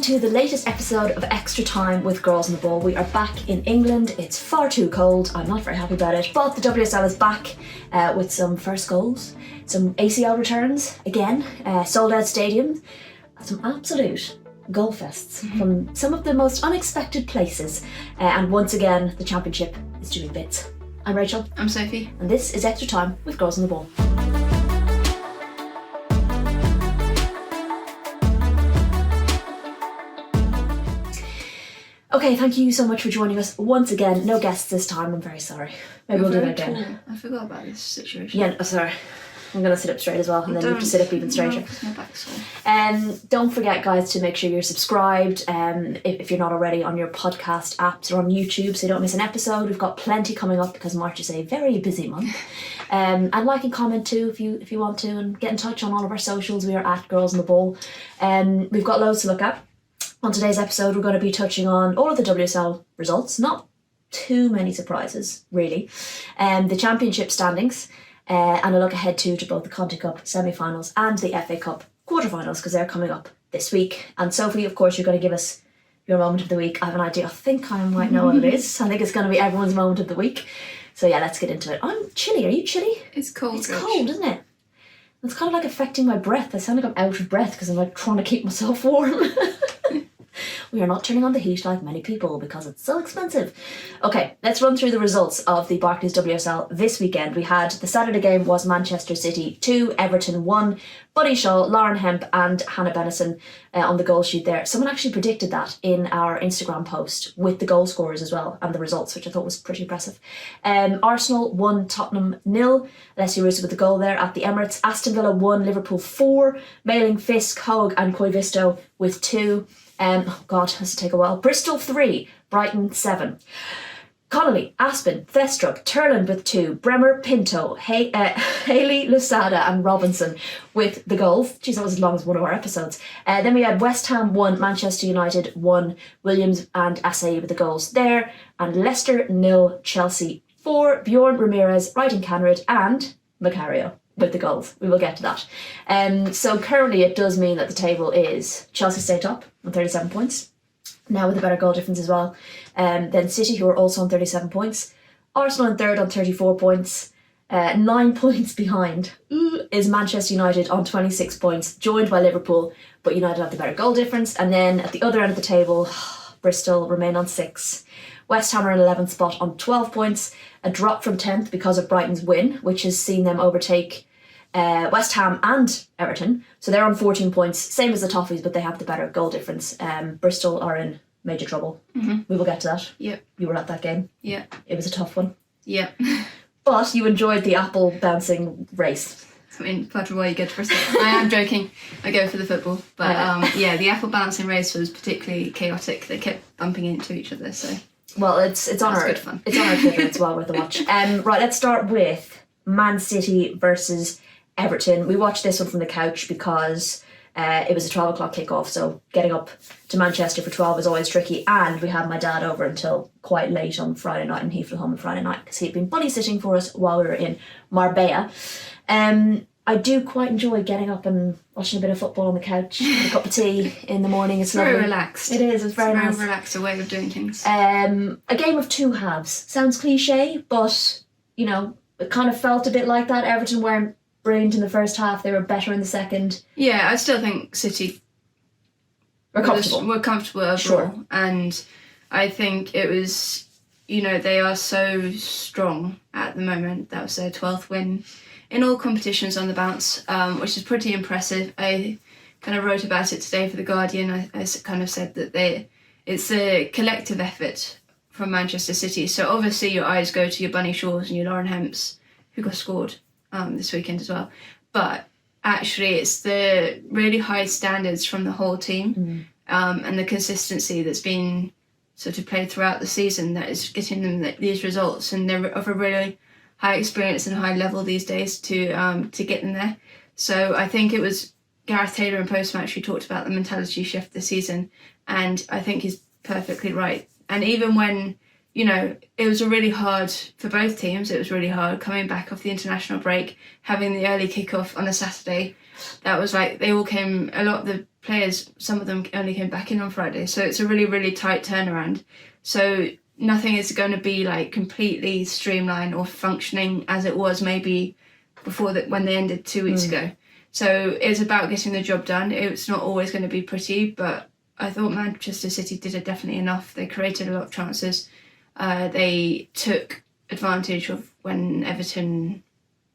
welcome to the latest episode of Extra Time with Girls on the Ball. We are back in England. It's far too cold. I'm not very happy about it, but the WSL is back with some first goals, some ACL returns again, sold out stadiums, some absolute goal fests from some of the most unexpected places. And once again, the championship is doing bits. I'm Rachel. I'm Sophie. And this is Extra Time with Girls on the Ball. Okay, thank you so much for joining us once again. No guests this time, I'm very sorry. Maybe we'll do that again. I forgot about this situation. Yeah, sorry. I'm going to sit up straight as well, and then you have to sit up even straighter. My back's sore. Don't forget, guys, to make sure you're subscribed if you're not already on your podcast apps or on YouTube, so you don't miss an episode. We've got plenty coming up because March is a very busy month. And like and comment too if you want to, and get in touch on all of our socials. We are at Girls on the Ball. We've got loads to look at. On today's episode, we're going to be touching on all of the WSL results, not too many surprises, really, the championship standings, and a look ahead to both the Conti Cup semi-finals and the FA Cup quarter-finals, because they're coming up this week. And Sophie, of course, you're going to give us your moment of the week. I have an idea. I think I might know what it is. I think it's going to be everyone's moment of the week. So yeah, let's get into it. I'm chilly. Are you chilly? It's cold. It's cold, isn't it? It's kind of like affecting my breath. I sound like I'm out of breath because I'm like trying to keep myself warm. We are not turning on the heat like many people because it's so expensive. Okay, let's run through the results of the Barclays WSL this weekend. We had the Saturday game was Manchester City 2, Everton 1, Buddy Shaw, Lauren Hemp and Hannah Bennison on the goal sheet there. Someone actually predicted that in our Instagram post with the goal scorers as well and the results, which I thought was pretty impressive. Arsenal 1, Tottenham 0. Alessia Russo with the goal there at the Emirates. Aston Villa 1, Liverpool 4. Mailing Fisk, Hogue and Koivisto with 2. Oh God, has to take a while. Bristol 3, Brighton 7. Connolly, Aspen, Thestrup, Turland with 2, Bremer, Pinto, Haley, Lusada and Robinson with the goals. Jeez, that was as long as one of our episodes. Then we had West Ham 1, Manchester United 1, Williams and Assaye with the goals there. And Leicester 0, Chelsea 4, Bjorn Ramirez, Wrighton Canrid and Macario with the goals. We will get to that. So currently it does mean that the table is Chelsea stay top on 37 points. Now with a better goal difference as well. Then City, who are also on 37 points. Arsenal in third on 34 points. 9 points behind is Manchester United on 26 points, joined by Liverpool, but United have the better goal difference. And then at the other end of the table, Bristol remain on 6. West Ham are in 11th spot on 12 points, a drop from 10th because of Brighton's win, which has seen them overtake West Ham and Everton. So they're on 14 points, same as the Toffees, but they have the better goal difference. Bristol are in major trouble. We will get to that. Yep. You were at that game. Yeah. It was a tough one. Yeah. But you enjoyed the apple bouncing race. I mean, part of why you go to Bristol. I am joking. I go for the football. But yeah, the apple bouncing race was particularly chaotic. They kept bumping into each other, so... Well, it's on our good fun. It's on our Twitter. It's well worth a watch. Right, let's start with Man City versus Everton. We watched this one from the couch because it was a 12 o'clock kickoff, so getting up to Manchester for 12 is always tricky. And we had my dad over until quite late on Friday night, and he flew home on Friday night because he'd been buddy sitting for us while we were in Marbella. I do quite enjoy getting up and watching a bit of football on the couch, with a cup of tea in the morning. It's very lovely. relaxed. It is. It's very nice. Very relaxed way of doing things. A game of two halves. Sounds cliche, but, you know, it kind of felt a bit like that. Everton weren't brilliant in the first half. They were better in the second. Yeah, I still think City were comfortable. Were comfortable overall. Sure. And I think it was, you know, they are so strong at the moment. That was their 12th win in all competitions on the bounce, which is pretty impressive. I kind of wrote about it today for The Guardian. I kind of said that it's a collective effort from Manchester City. So obviously your eyes go to your Bunny Shaws and your Lauren Hemps, who got scored this weekend as well. But actually it's the really high standards from the whole team and the consistency that's been sort of played throughout the season that is getting them these results. And they're of a really high experience and high level these days to get them there. So I think it was Gareth Taylor in post-match who talked about the mentality shift this season, and I think he's perfectly right. And even when, you know, it was a really hard, for both teams, it was really hard coming back off the international break, having the early kickoff on a Saturday. That was like, they all came, a lot of the players, some of them only came back in on Friday. So it's a really, really tight turnaround. So nothing is going to be like completely streamlined or functioning as it was maybe before that when they ended 2 weeks ago. So it's about getting the job done. It's not always going to be pretty, but I thought Manchester City did it definitely enough. They created a lot of chances. They took advantage of when Everton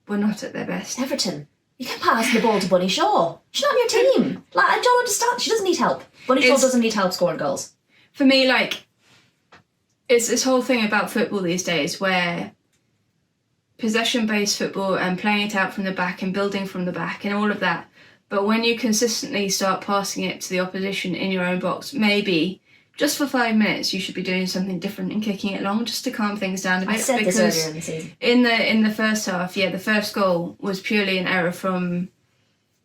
were not at their best. Everton? You can pass the ball to Bunny Shaw. She's not on your team. Like, I don't understand. She doesn't need help. Bunny Shaw doesn't need help scoring goals. For me, like, it's this whole thing about football these days where possession-based football and playing it out from the back and building from the back and all of that. But when you consistently start passing it to the opposition in your own box, maybe just for 5 minutes you should be doing something different and kicking it long just to calm things down a bit. I said this earlier in the season. In the first half, the first goal was purely an error from,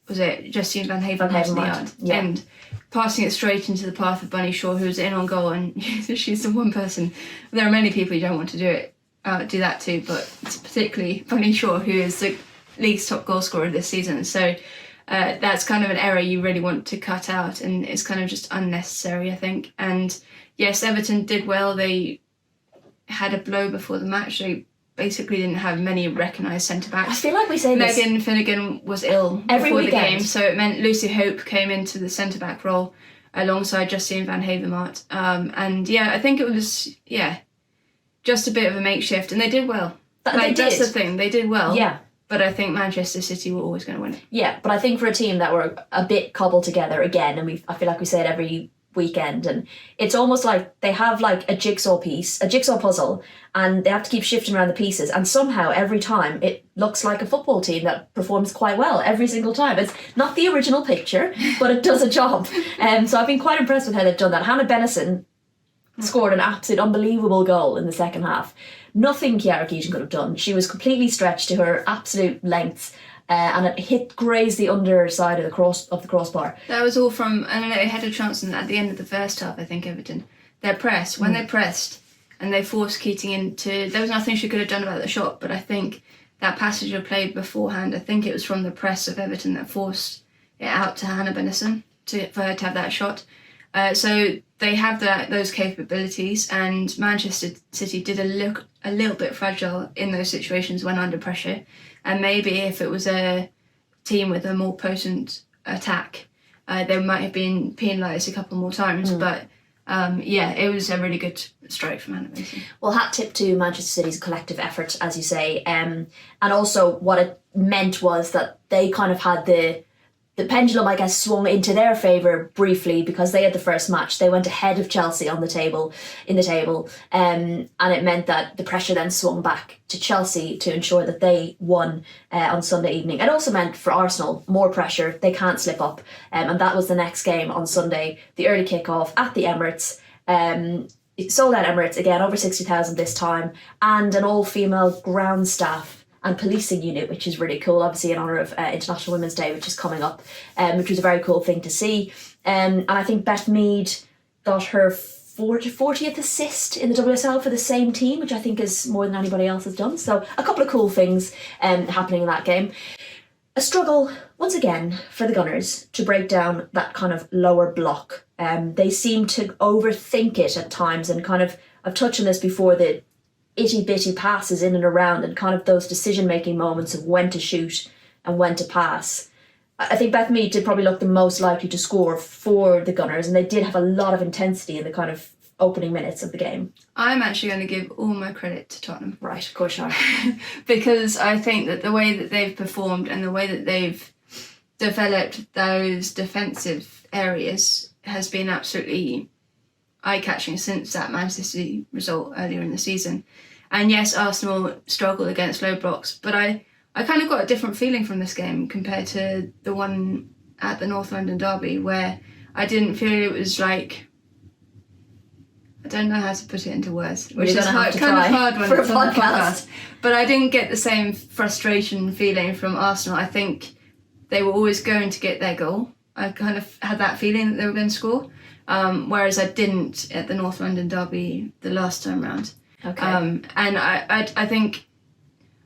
was it Justine Van Haven at the yard? Yeah. And passing it straight into the path of Bunny Shaw, who was in on goal, and she's the one person. There are many people you don't want to do that to, but it's particularly Bunny Shaw, who is the league's top goal scorer this season. So that's kind of an error you really want to cut out, and it's kind of just unnecessary, I think. And yes, Everton did well. They had a blow before the match. They basically didn't have many recognised centre-backs. I feel like we say this. Megan Finnegan was ill every before weekend. the game, so it meant Lucy Hope came into the centre-back role alongside Justine Van Havermaet. I think it was, just a bit of a makeshift, and they did well. That's the thing, they did well. Yeah. But I think Manchester City were always going to win it. Yeah, but I think for a team that were a bit cobbled together again, and I feel like we say it every weekend, and it's almost like they have like a jigsaw puzzle, and they have to keep shifting around the pieces, and somehow every time it looks like a football team that performs quite well every single time. It's not the original picture, but it does a job. So I've been quite impressed with how they've done that. Hannah Bennison scored an absolute unbelievable goal in the second half. Nothing Chiara Keaton could have done. She was completely stretched to her absolute length, and it grazed the underside of the crossbar. That was all from, and they had a chance at the end of the first half, I think, Everton. Their press, when they pressed and they forced Keating into, there was nothing she could have done about the shot, but I think that passage of play beforehand, I think it was from the press of Everton that forced it out to Hannah Bennison for her to have that shot. So they have those capabilities, and Manchester City did look a little bit fragile in those situations when under pressure. And maybe if it was a team with a more potent attack, they might have been penalised a couple more times. But it was a really good strike from Hannah Bennison. Well, hat tip to Manchester City's collective effort, as you say. And also what it meant was that they kind of had the pendulum, I guess, swung into their favour briefly because they had the first match. They went ahead of Chelsea in the table, and it meant that the pressure then swung back to Chelsea to ensure that they won on Sunday evening. It also meant for Arsenal more pressure. They can't slip up, and that was the next game on Sunday, the early kick-off at the Emirates. Sold out Emirates again, over 60,000 this time, and an all-female ground staff and policing unit, which is really cool, obviously in honour of International Women's Day, which is coming up, which was a very cool thing to see. And I think Beth Mead got her 40th assist in the WSL for the same team, which I think is more than anybody else has done. So a couple of cool things happening in that game. A struggle, once again, for the Gunners to break down that kind of lower block. They seem to overthink it at times, and kind of, I've touched on this before, the itty-bitty passes in and around, and kind of those decision-making moments of when to shoot and when to pass. I think Beth Mead did probably look the most likely to score for the Gunners, and they did have a lot of intensity in the kind of opening minutes of the game. I'm actually going to give all my credit to Tottenham. Right, of course you are. Because I think that the way that they've performed and the way that they've developed those defensive areas has been absolutely eye-catching since that Manchester City result earlier in the season. And yes, Arsenal struggled against low blocks, but I kind of got a different feeling from this game compared to the one at the North London derby, where I didn't feel it was like, I don't know how to put it into words, which is kind of hard when it's on the podcast. But I didn't get the same frustration feeling from Arsenal. I think they were always going to get their goal. I kind of had that feeling that they were going to score. Whereas I didn't at the North London derby the last time round. Okay. And I think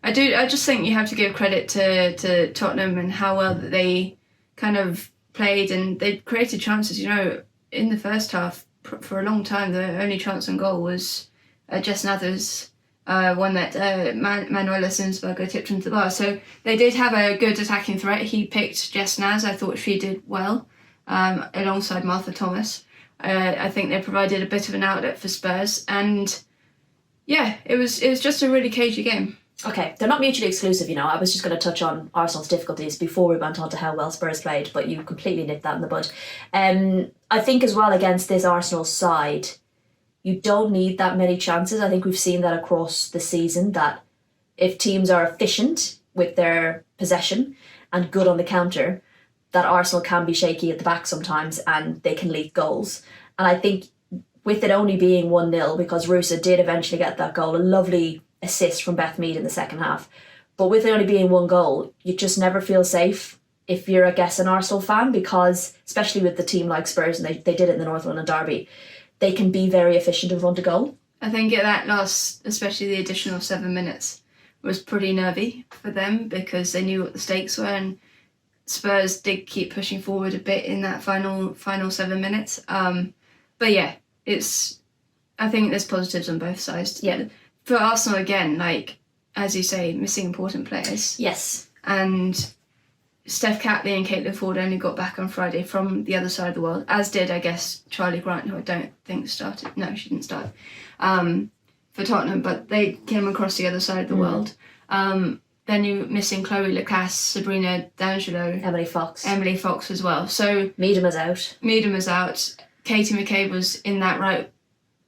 I just think you have to give credit to Tottenham and how well that they kind of played and they created chances. You know, in the first half, for a long time, the only chance on goal was Jess Nather's one that Manuela Sinsberger tipped into the bar. So they did have a good attacking threat. He picked Jess Naz. I thought she did well alongside Martha Thomas. I think they provided a bit of an outlet for Spurs, and yeah, it was just a really cagey game. Okay, they're not mutually exclusive, you know. I was just going to touch on Arsenal's difficulties before we went on to how well Spurs played, but you completely nipped that in the bud. I think as well against this Arsenal side, you don't need that many chances. I think we've seen that across the season, that if teams are efficient with their possession and good on the counter, that Arsenal can be shaky at the back sometimes and they can leak goals. And I think with it only being 1-0, because Rusa did eventually get that goal, a lovely assist from Beth Mead in the second half, but with it only being 1 goal, you just never feel safe if you're, I guess, an Arsenal fan, because especially with the team like Spurs, and they did it in the North London derby, they can be very efficient in front of goal. I think that last, especially the additional 7 minutes, was pretty nervy for them because they knew what the stakes were, and Spurs did keep pushing forward a bit in that final 7 minutes. But yeah, I think there's positives on both sides. Yeah. For Arsenal again, like as you say, missing important players. Yes. And Steph Catley and Caitlin Ford only got back on Friday from the other side of the world, as did, I guess, Charlie Grant, who I don't think started. No, she didn't start for Tottenham, but they came across the other side of the world. Then you're missing Chloe Lacasse, Sabrina D'Angelo, Emily Fox as well. So Meadham is out. Katie McCabe was in that right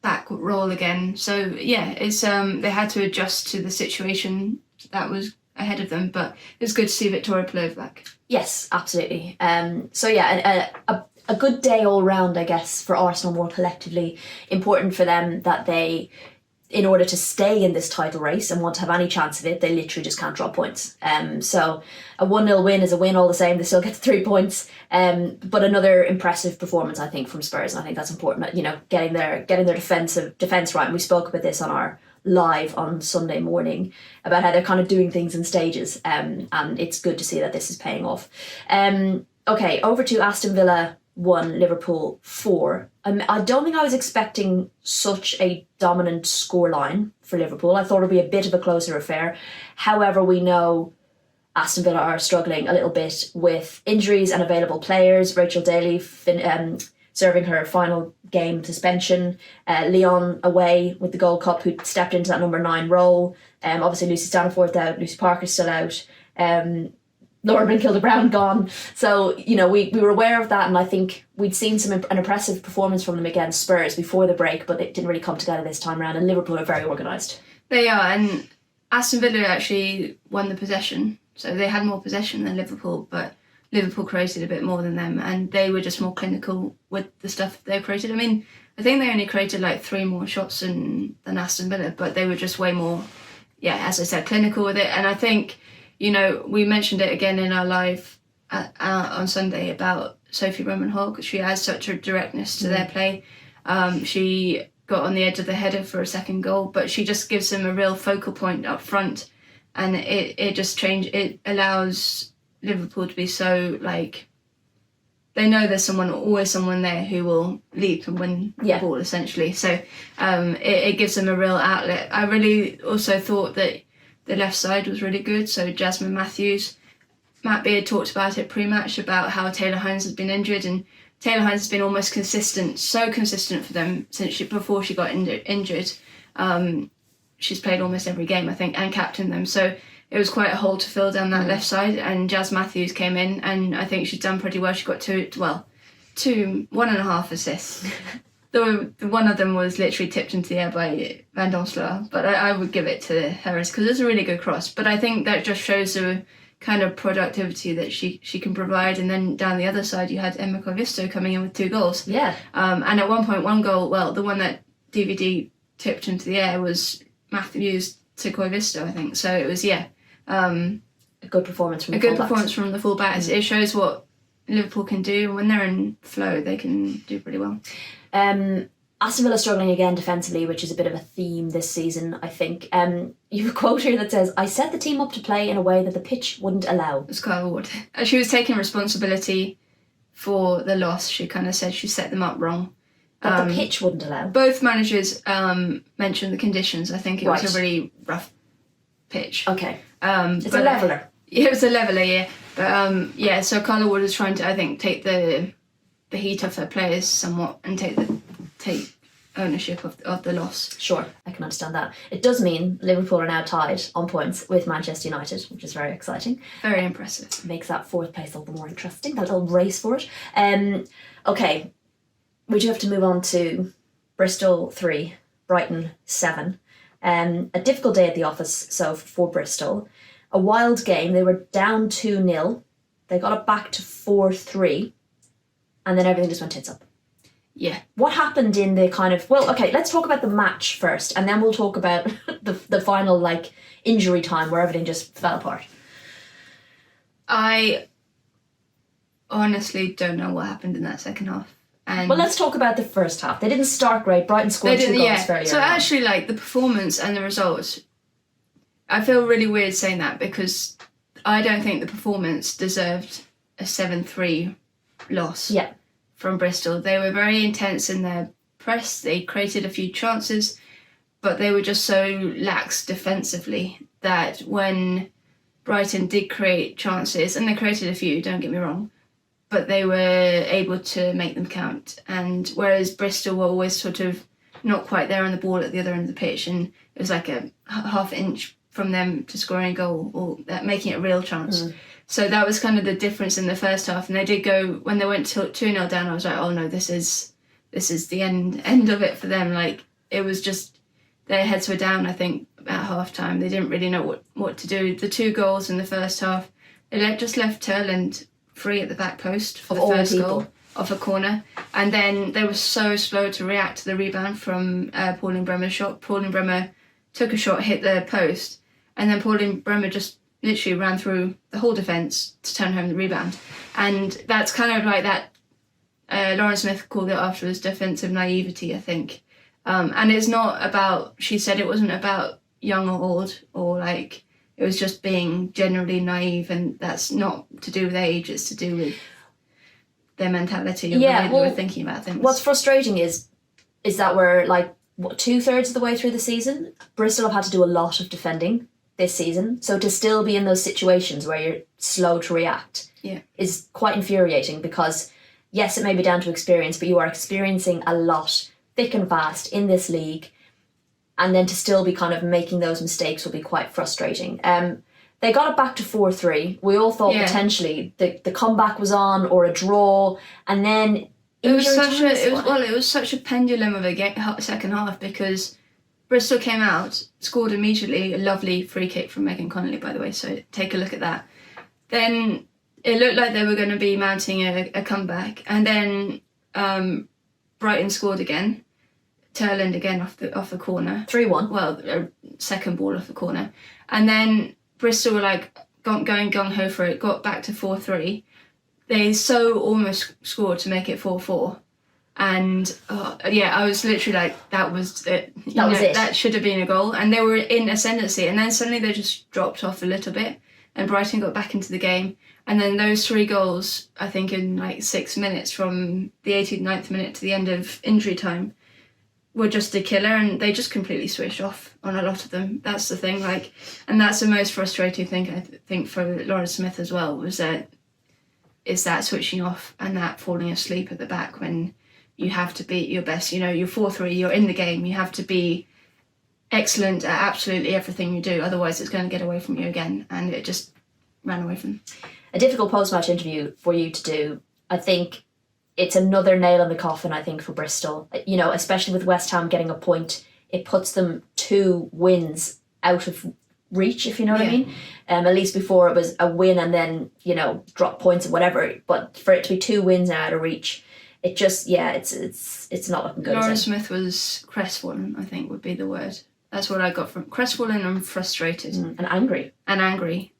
back role again. So yeah, it's they had to adjust to the situation that was ahead of them, but it's good to see Victoria Pelova back. Yes, absolutely. So yeah, a good day all round, I guess, for Arsenal more collectively. Important for them that they, in order to stay in this title race and want to have any chance of it, they literally just can't drop points. So a 1-0 win is a win all the same. They still get the 3 points. But another impressive performance, I think, from Spurs. And I think that's important, you know, getting their defence right. And we spoke about this on our live on Sunday morning about how they're kind of doing things in stages. And it's good to see that this is paying off. Okay, over to Aston Villa 1, Liverpool 4. I don't think I was expecting such a dominant scoreline for Liverpool. I thought it would be a bit of a closer affair. However, we know Aston Villa are struggling a little bit with injuries and available players. Rachel Daly serving her final game suspension. Leon away with the Gold Cup, who stepped into that number 9 role. Obviously Lucy Staniforth out, Lucy Parker's still out. Laura Bryn-Kilda-Brown gone. So, you know, we were aware of that, and I think we'd seen an impressive performance from them against Spurs before the break, but it didn't really come together this time around, and Liverpool are very organised. They are, and Aston Villa actually won the possession. So they had more possession than Liverpool, but Liverpool created a bit more than them, and they were just more clinical with the stuff they created. I mean, I think they only created like 3 more shots than Aston Villa, but they were just way more, as I said, clinical with it. And I think, you know, we mentioned it again in our live on Sunday about Sophie Roman-Hogg. She has such a directness to their play. She got on the edge of the header for a second goal, but she just gives them a real focal point up front, and it allows Liverpool to be so, like, they know there's always someone there who will leap and win the ball, essentially. So it gives them a real outlet. I really also thought that the left side was really good. So Jasmine Matthews, Matt Beard talked about it pre-match about how Taylor Hines has been injured, and Taylor Hines has been almost consistent for them before she got injured. She's played almost every game, I think, and captained them. So it was quite a hole to fill down that left side, and Jazz Matthews came in, and I think she's done pretty well. She got 1.5 assists. The one of them was literally tipped into the air by Van Donselaar, but I would give it to her because it's a really good cross. But I think that just shows the kind of productivity that she can provide. And then down the other side, you had Emma Koivisto coming in with 2 goals. Yeah. And at one point, one goal, well, the one that DVD tipped into the air was Matthews to Koivisto, I think. So it was, a good performance from the fullbacks. A good performance from the fullbacks. It shows what Liverpool can do, and when they're in flow, they can do pretty well. Aston Villa struggling again defensively, which is a bit of a theme this season, I think. You have a quote here that says, "I set the team up to play in a way that the pitch wouldn't allow." It's Kyle Ward. She was taking responsibility for the loss. She kind of said she set them up wrong. But the pitch wouldn't allow. Both managers mentioned the conditions. I think it was a really rough pitch. Okay. It's a leveler. Yeah, it was a leveler, yeah. But so Carla Wood is trying to, I think, take the heat off her players somewhat and take ownership of the loss. Sure, I can understand that. It does mean Liverpool are now tied on points with Manchester United, which is very exciting. Very impressive. Makes that fourth place all the more interesting, that little race for it. Okay, we do have to move on to Bristol 3, Brighton 7. A difficult day at the office, so for Bristol. A wild game. They were down 2-0. They got it back to 4-3. And then everything just went tits up. Yeah. What happened in the kind of... Well, okay, let's talk about the match first. And then we'll talk about the final, like, injury time where everything just fell apart. I honestly don't know what happened in that second half. And well, let's talk about the first half. They didn't start great. Brighton scored 2 goals very early. So actually, like, the performance and the results, I feel really weird saying that because I don't think the performance deserved a 7-3 loss from Bristol. They were very intense in their press. They created a few chances, but they were just so lax defensively that when Brighton did create chances, and they created a few, don't get me wrong, but they were able to make them count. And whereas Bristol were always sort of not quite there on the ball at the other end of the pitch, and it was like a half inch from them to scoring a goal or making it a real chance. So that was kind of the difference in the first half. And they did go, when they went 2-0 down, I was like, oh no, this is the end of it for them. Like, it was just, their heads were down, I think, at half time. They didn't really know what to do. The 2 goals in the first half, it just left Turland free at the back post for the first goal off a corner. And then they were so slow to react to the rebound from Pauline Bremer's shot. Pauline Bremer took a shot, hit the post, and then Pauline Bremer just literally ran through the whole defence to turn home the rebound. And that's kind of like that, Lauren Smith called it afterwards, defensive naivety, I think. And it's not about, she said it wasn't about young or old, or like, it was just being generally naive, and that's not to do with age, it's to do with their mentality or the way they were thinking about things. What's frustrating is that we're like, 2/3 of the way through the season. Bristol have had to do a lot of defending this season, so to still be in those situations where you're slow to react is quite infuriating, because yes, it may be down to experience, but you are experiencing a lot thick and fast in this league, and then to still be kind of making those mistakes will be quite frustrating. They got it back to 4-3. We all thought potentially the comeback was on, or a draw, and then it was such a pendulum of a second half, because Bristol came out, scored immediately, a lovely free kick from Megan Connolly, by the way, so take a look at that. Then it looked like they were going to be mounting a comeback, and then Brighton scored again. Turland again off the corner. 3-1. Well, a second ball off the corner. And then Bristol were like going gung-ho for it, got back to 4-3. They so almost scored to make it 4-4. And I was literally like, that was it. That should have been a goal. And they were in ascendancy. And then suddenly they just dropped off a little bit. And Brighton got back into the game. And then those 3 goals, I think in like 6 minutes from the 89th minute to the end of injury time, were just a killer, and they just completely switched off on a lot of them. That's the thing, like, and that's the most frustrating thing I think for Lauren Smith as well, is that switching off and that falling asleep at the back when you have to be at your best. You know, you're 4-3, you're in the game, you have to be excellent at absolutely everything you do, otherwise it's going to get away from you again, and it just ran away from them. A difficult post-match interview for you to do. I think it's another nail in the coffin, I think, for Bristol. You know, especially with West Ham getting a point, it puts them 2 wins out of reach, if you know what I mean. At least before it was a win and then, you know, drop points or whatever. But for it to be 2 wins now out of reach, it just, it's not looking good. Lauren Smith was crestfallen, I think would be the word. That's what I got from crestfallen and frustrated. And angry.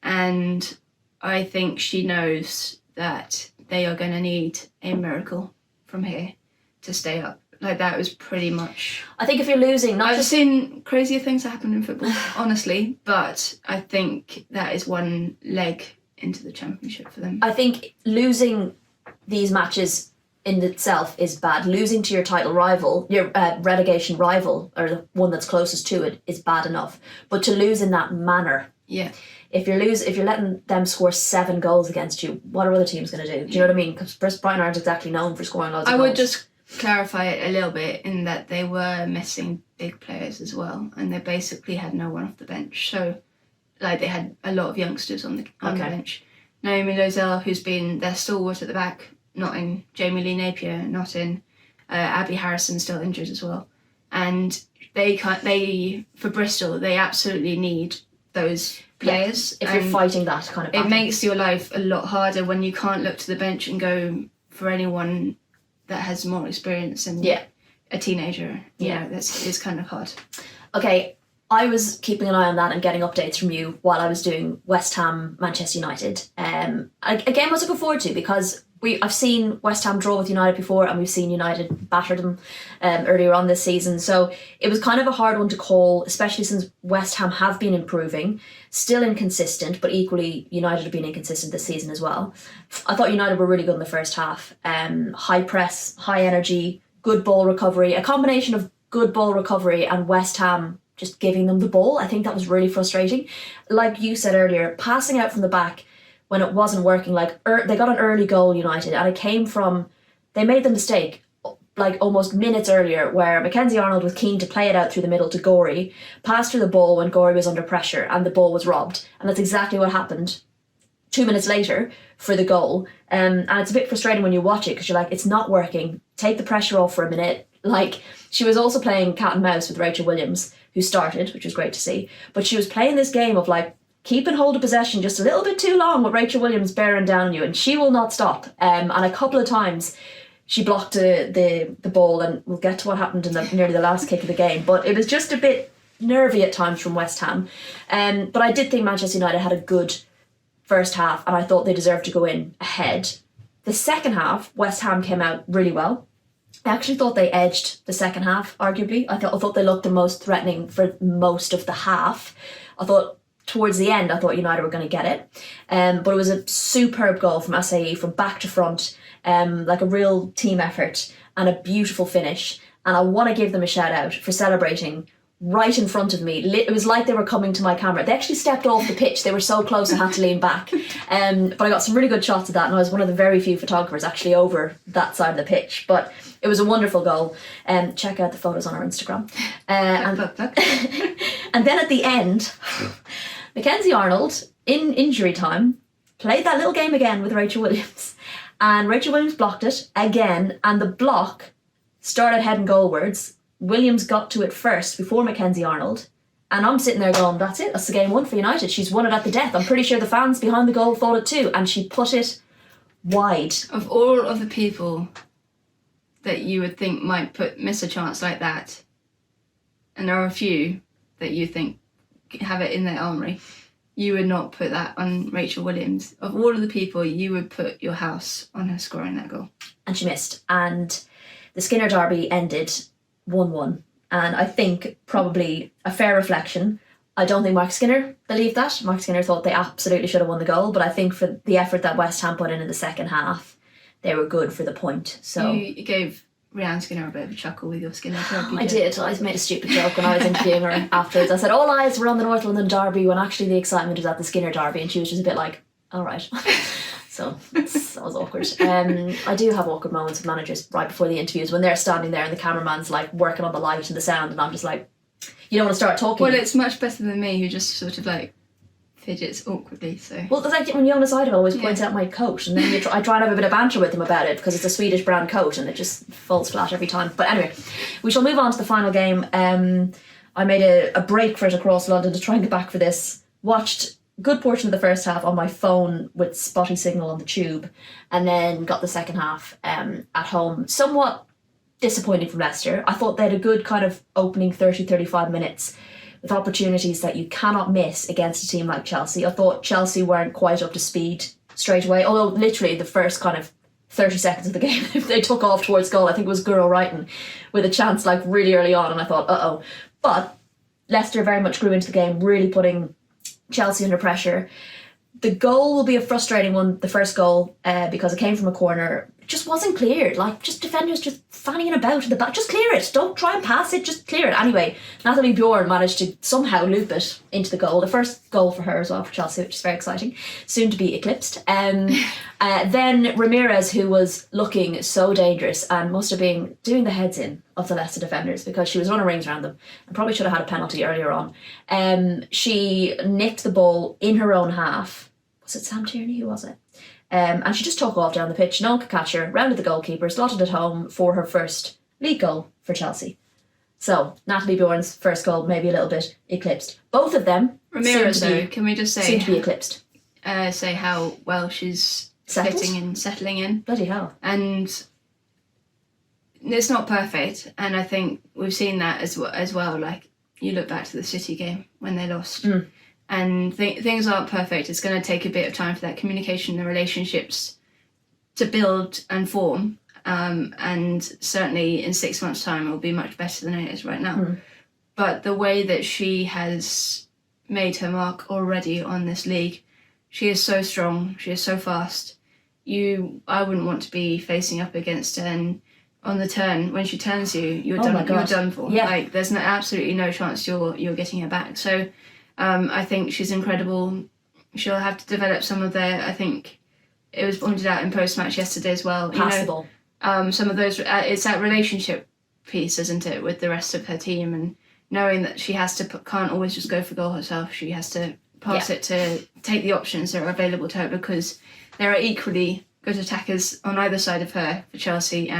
And I think she knows that they are going to need a miracle from here to stay up. Like, that was pretty much... I think if you're losing... I've seen crazier things happen in football, honestly, but I think that is one leg into the championship for them. I think losing these matches in itself is bad. Losing to your title rival, your relegation rival, or the one that's closest to it, is bad enough. But to lose in that manner, Yeah. if you're letting them score 7 goals against you, what are other teams going to do? Do you know what I mean? Because Brighton aren't exactly known for scoring loads of goals. I would just clarify it a little bit in that they were missing big players as well, and they basically had no one off the bench. So, like, they had a lot of youngsters on the bench. Naomi Lozelle, who's been their stalwart at the back, not in. Jamie Lee Napier, not in. Abby Harrison still injured as well, and for Bristol they absolutely need those players. If you're fighting that kind of battle. It makes your life a lot harder when you can't look to the bench and go for anyone that has more experience than a teenager. It's kind of hard. Okay, I was keeping an eye on that and getting updates from you while I was doing West Ham Manchester United. A game I was looking forward to because I've seen West Ham draw with United before, and we've seen United batter them earlier on this season. So it was kind of a hard one to call, especially since West Ham have been improving, still inconsistent, but equally United have been inconsistent this season as well. I thought United were really good in the first half. High press, high energy, good ball recovery, a combination of good ball recovery and West Ham just giving them the ball. I think that was really frustrating. Like you said earlier, passing out from the back when it wasn't working, they got an early goal, United, and it came from, they made the mistake like almost minutes earlier where Mackenzie Arnold was keen to play it out through the middle to Gorey, passed her the ball when Gorey was under pressure, and the ball was robbed. And that's exactly what happened 2 minutes later for the goal. And it's a bit frustrating when you watch it because you're like, it's not working. Take the pressure off for a minute. Like, she was also playing cat and mouse with Rachel Williams, who started, which was great to see. But she was playing this game of like, keep and hold of possession just a little bit too long with Rachel Williams bearing down on you, and she will not stop. And a couple of times she blocked the ball, and we'll get to what happened in nearly the last kick of the game. But it was just a bit nervy at times from West Ham. But I did think Manchester United had a good first half, and I thought they deserved to go in ahead. The second half, West Ham came out really well. I actually thought they edged the second half, arguably. I thought they looked the most threatening for most of the half. I thought towards the end, I thought United were going to get it. But it was a superb goal from Asai from back to front, like a real team effort and a beautiful finish. And I want to give them a shout out for celebrating right in front of me. It was like they were coming to my camera. They actually stepped off the pitch. They were so close I had to lean back. But I got some really good shots of that, and I was one of the very few photographers actually over that side of the pitch. But it was a wonderful goal. Check out the photos on our Instagram. And then at the end, Mackenzie Arnold, in injury time, played that little game again with Rachel Williams. And Rachel Williams blocked it again, and the block started heading goalwards. Williams got to it first before Mackenzie Arnold. And I'm sitting there going, that's it, that's the game won for United. She's won it at the death. I'm pretty sure the fans behind the goal thought it too. And she put it wide. Of all of the people that you would think might miss a chance like that, and there are a few that you think have it in their armoury, you would not put that on Rachel Williams. Of all of the people, you would put your house on her scoring that goal. And she missed. And the Skinner derby ended 1-1. And I think probably a fair reflection. I don't think Mark Skinner believed that. Mark Skinner thought they absolutely should have won the goal. But I think for the effort that West Ham put in the second half, they were good for the point. So you gave Rhiannon Skinner a bit of a chuckle with your Skinner derby. I did. I made a stupid joke when I was interviewing her afterwards. I said all eyes were on the North London derby when actually the excitement was at the Skinner derby, and she was just a bit like, all right. So that was awkward. I do have awkward moments with managers right before the interviews when they're standing there and the cameraman's like working on the light and the sound, and I'm just like, you don't want to start talking. Well, it's much better than me, who just sort of like fidgets awkwardly. So well, it's like when Jonas Idol always points out my coat, and then I try and have a bit of banter with him about it because it's a Swedish brand coat and it just falls flat every time. But anyway, we shall move on to the final game. I made a break for it across London to try and get back for this. Watched a good portion of the first half on my phone with spotty signal on the tube, and then got the second half at home. Somewhat disappointing from Leicester. I thought they had a good kind of opening 30-35 minutes with opportunities that you cannot miss against a team like Chelsea. I thought Chelsea weren't quite up to speed straight away, although literally the first kind of 30 seconds of the game they took off towards goal. I think it was Guro Wrighton with a chance like really early on, and I thought, uh-oh. But Leicester very much grew into the game, really putting Chelsea under pressure. The goal will be a frustrating one, the first goal, because it came from a corner. It just wasn't cleared. Like, just defenders just fanning about in the back. Just clear it. Don't try and pass it. Just clear it. Anyway, Natalie Bjorn managed to somehow loop it into the goal. The first goal for her as well for Chelsea, which is very exciting. Soon to be eclipsed. Then Ramirez, who was looking so dangerous and must have been doing the heads in of the Leicester defenders because she was running rings around them and probably should have had a penalty earlier on. She nicked the ball in her own half. Was it Sam Tierney? Who was it? And she just took off down the pitch. No one could catch her. Rounded the goalkeeper, slotted it home for her first league goal for Chelsea. So Natalie Bjorn's first goal maybe a little bit eclipsed. Both of them. Ramirez, though, can we just say seem to be eclipsed? Say how well she's settling in. Bloody hell! And it's not perfect, and I think we've seen that as well. Like, you look back to the City game when they lost. And things aren't perfect. It's going to take a bit of time for that communication and relationships to build and form. And certainly in 6 months' time, it will be much better than it is right now. But the way that she has made her mark already on this league, she is so strong. She is so fast. I wouldn't want to be facing up against her. And on the turn, when she turns you, you're done for. Yeah. Like, there's absolutely no chance you're getting her back. So. I think she's incredible. She'll have to develop some of I think it was pointed out in post-match yesterday as well. Passable. Some of those, it's that relationship piece, isn't it, with the rest of her team, and knowing that she can't always just go for goal herself. She has to pass it to take the options that are available to her, because there are equally good attackers on either side of her for Chelsea.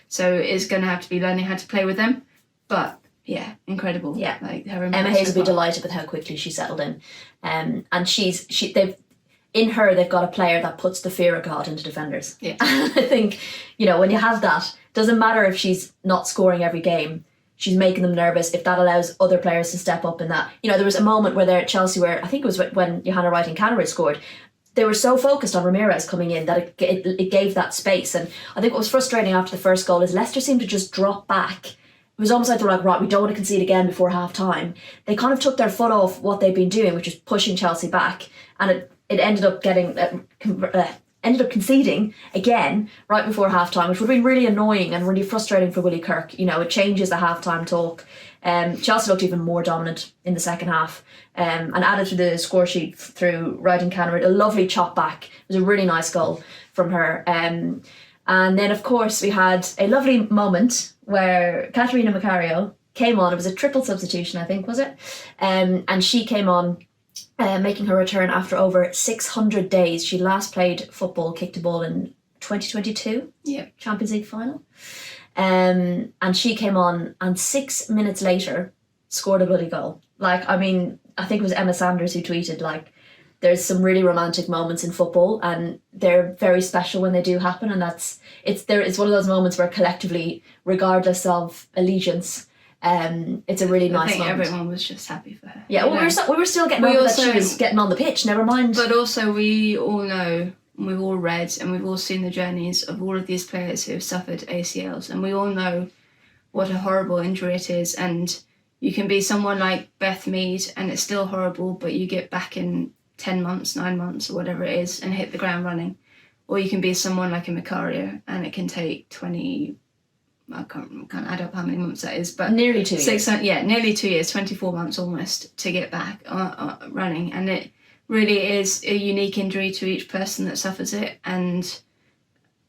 So it's going to have to be learning how to play with them. But yeah, incredible. Yeah, like her. Emma Hayes will be delighted with how quickly she settled in, and they've got a player that puts the fear of God into defenders. Yeah, I think when you have that, doesn't matter if she's not scoring every game, she's making them nervous. If that allows other players to step up in that, there was a moment where they're at Chelsea where I think it was when Johanna Wright and Canada scored. They were so focused on Ramirez coming in that it gave that space, and I think what was frustrating after the first goal is Leicester seemed to just drop back. It was almost like they're like, right, we don't want to concede again before half time. They kind of took their foot off what they'd been doing, which is pushing Chelsea back, and it ended up ended up conceding again right before half time, which would have been really annoying and really frustrating for Willie Kirk. It changes the half time talk. Chelsea looked even more dominant in the second half, and added to the score sheet through Wright and Canada. A lovely chop back. It was a really nice goal from her. And then, of course, we had a lovely moment where Katerina Macario came on. It was a triple substitution, I think, was it? And she came on, making her return after over 600 days. She last played football, kicked a ball in 2022 Champions League final. And she came on, and 6 minutes later scored a bloody goal. I think it was Emma Sanders who tweeted, there's some really romantic moments in football, and they're very special when they do happen, and it's one of those moments where collectively, regardless of allegiance, it's a really nice moment. I think everyone was just happy for her. Yeah, we were still getting over that she was getting on the pitch, never mind. But also we all know, and we've all read, and we've all seen the journeys of all of these players who have suffered ACLs, and we all know what a horrible injury it is, and you can be someone like Beth Mead and it's still horrible, but you get back in 10 months, 9 months, or whatever it is, and hit the ground running. Or you can be someone like a Macario, and it can take 20, I can't add up how many months that is, but nearly 2 years. Yeah, nearly 2 years, 24 months almost, to get back running. And it really is a unique injury to each person that suffers it, and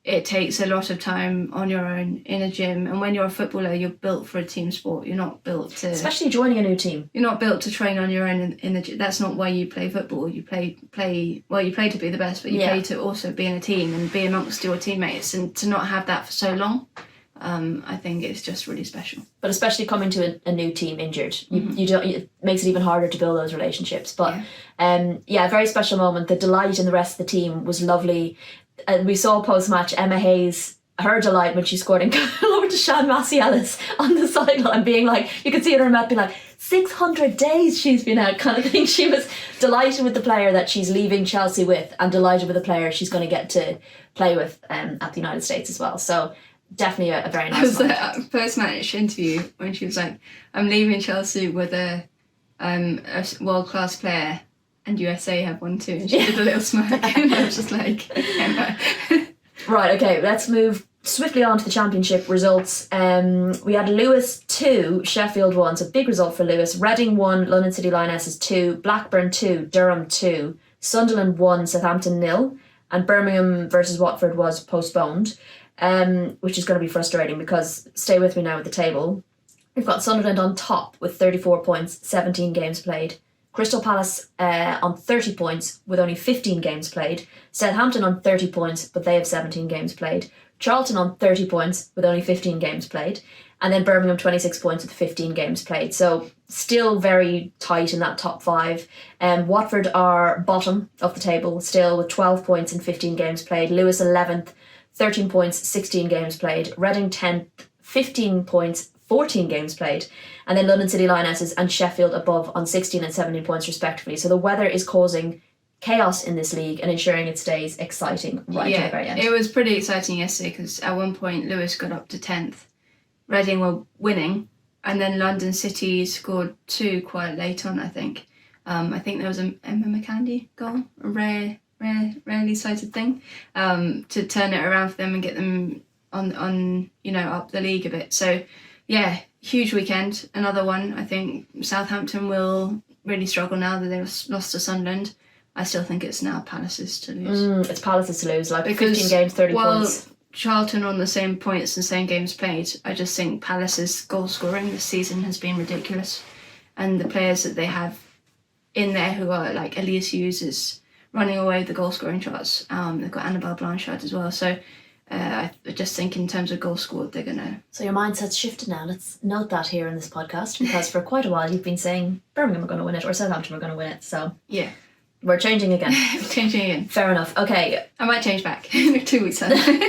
it takes a lot of time on your own in a gym. And when you're a footballer, you're built for a team sport. You're not built to... Especially joining a new team. You're not built to train on your own in the gym. That's not why you play football. You play to be the best, but you play to also be in a team and be amongst your teammates. And to not have that for so long, I think it's just really special. But especially coming to a new team injured, it makes it even harder to build those relationships. But a very special moment. The delight in the rest of the team was lovely. And we saw post-match Emma Hayes, her delight when she scored, and going over to Shan Massey Ellis on the sideline being like, you could see in her mouth being like, 600 days she's been out kind of thing. She was delighted with the player that she's leaving Chelsea with, and delighted with the player she's going to get to play with at the United States as well. So definitely a very nice moment. It was a post-match interview when she was like, I'm leaving Chelsea with a world-class player, and USA have one too. And she did a little smirk, and I was just like, Emma. Right, okay, let's move swiftly on to the championship results. We had Lewis 2, Sheffield 1, so big result for Lewis. Reading 1, London City Lionesses 2, Blackburn 2, Durham 2, Sunderland 1, Southampton 0, and Birmingham versus Watford was postponed, which is going to be frustrating because, stay with me now with the table, we've got Sunderland on top with 34 points, 17 games played. Crystal Palace on 30 points with only 15 games played. Southampton on 30 points, but they have 17 games played. Charlton on 30 points with only 15 games played. And then Birmingham 26 points with 15 games played. So still very tight in that top 5. Watford are bottom of the table still with 12 points and 15 games played. Lewis 11th, 13 points, 16 games played. Reading 10th, 15 points, 14 games played. And then London City Lionesses and Sheffield above on 16 and 17 points respectively. So the weather is causing chaos in this league and ensuring it stays exciting right to the very end. It was pretty exciting yesterday because at one point Lewis got up to 10th. Reading were winning, and then London City scored 2 quite late on, I think. I think there was an Emma McCandy goal, a rarely cited thing, to turn it around for them and get them on up the league a bit. So yeah, huge weekend. Another one. I think Southampton will really struggle now that they've lost to Sunderland. I still think it's now Palace's to lose. It's Palace's to lose, like because, 15 games, 30 points. Charlton on the same points and same games played. I just think Palace's goal scoring this season has been ridiculous. And the players that they have in there who are like Elise Hughes is running away with the goal scoring charts. They've got Annabelle Blanchard as well. So I just think in terms of goals scored, they're going to... So your mindset's shifted now. Let's note that here in this podcast, because for quite a while you've been saying Birmingham are going to win it or Southampton are going to win it. So yeah, we're changing again. Changing again. Fair enough. Okay. I might change back in 2 weeks' time.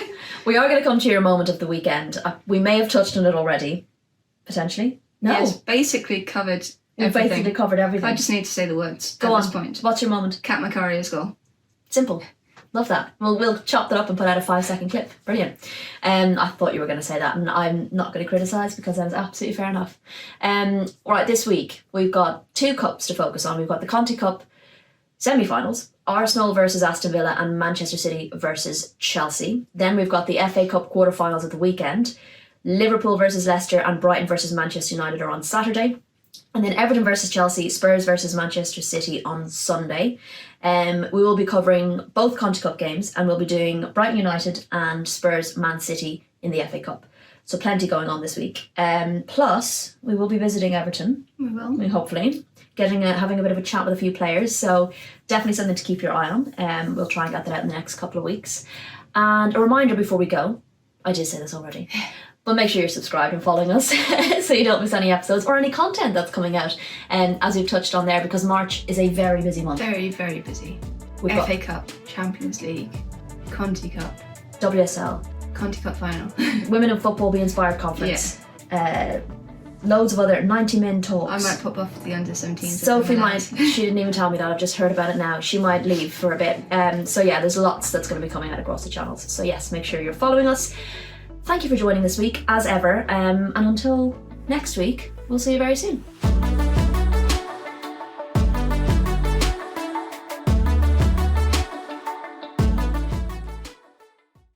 We are going to come to your moment of the weekend. We may have touched on it already, potentially. No. Yes, basically covered We've everything. basically covered everything. I just need to say the words Go at on. this point. What's your moment? Kat Macaria's goal. Simple. Love that. Well, we'll chop that up and put out a 5-second clip. Brilliant. I thought you were going to say that, and I'm not going to criticise because that is absolutely fair enough. Right, this week we've got 2 cups to focus on. We've got the Conti Cup semi-finals, Arsenal versus Aston Villa and Manchester City versus Chelsea. Then we've got the FA Cup quarter-finals at the weekend. Liverpool versus Leicester and Brighton versus Manchester United are on Saturday. And then Everton versus Chelsea, Spurs versus Manchester City on Sunday. We will be covering both Conti Cup games, and we'll be doing Brighton United and Spurs Man City in the FA Cup. So plenty going on this week. Plus, we will be visiting Everton. We will. Hopefully. Having a bit of a chat with a few players. So definitely something to keep your eye on. We'll try and get that out in the next couple of weeks. And a reminder before we go, I did say this already, but make sure you're subscribed and following us so you don't miss any episodes or any content that's coming out. And as we've touched on there, because March is a very busy month. Very, very busy. We've got FA Cup, Champions League, Conti Cup, WSL, Conti Cup final. Women in Football Be Inspired Conference. Loads of other 90-min talks. I might pop off the under-17s. Sophie might. She didn't even tell me that. I've just heard about it now. She might leave for a bit. So yeah, there's lots that's going to be coming out across the channels. So yes, make sure you're following us. Thank you for joining this week, as ever. And until next week, we'll see you very soon.